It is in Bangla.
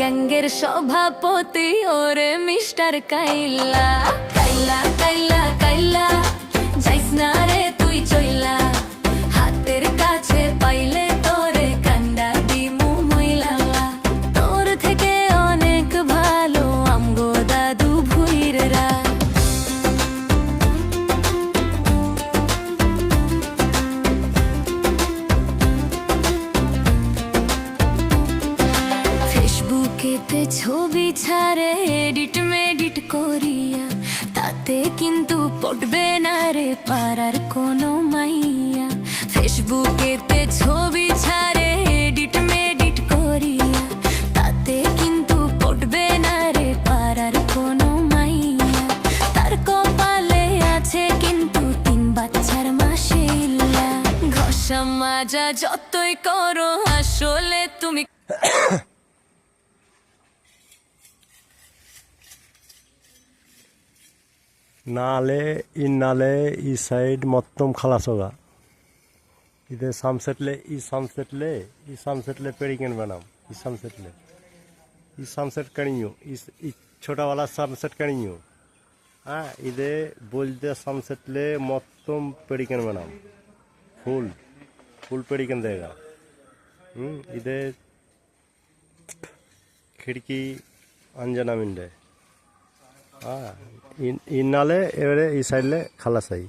গ্যাঙ্গের সভাপতি ওরে মিস্টার কাইলা কাইলা কাইলা কাইলা যাইস না রে তুই চইলা হাতের কাছে পাইলে তোরে কান্ডা দিমু মইলা তোর থেকে অনেক ভালো আমগো দাদু ভুইররা ফেসবুকেতে ছবি ছাড়ে এডিট মেডিট করিয়া তাতে কিন্তু পড়বে না রে পাড়ার কোনো মাইয়া ফেসবুকেতে ছবি ছাড়ে এডিট মেডিট করিয়া তাতে কিন্তু পড়বে না রে পাড়ার কোনো মাইয়া তার কপালে আছে কিন্তু 3 বাচ্চার মাশাআল্লাহ ঘষা মাজা যতই করো আসলে তুমি నాలే ఇన్నాలే ఈ సైడ్ మొత్తం ఖలాసోగా ఇదే సన్సెట్లే ఈ సన్సెట్లే पेड़िकन बनाम ఈ సన్సెట్ करियो ఈ छोटा वाला सनसेट करियो हाँ इधे बोलते सनसेटले మొత్తం पेड़िकन बनाम फुल पेड़िकन देगा इधे खिड़की अंजना मिंडे इन्नाले एवरे ई साइडले खालासाई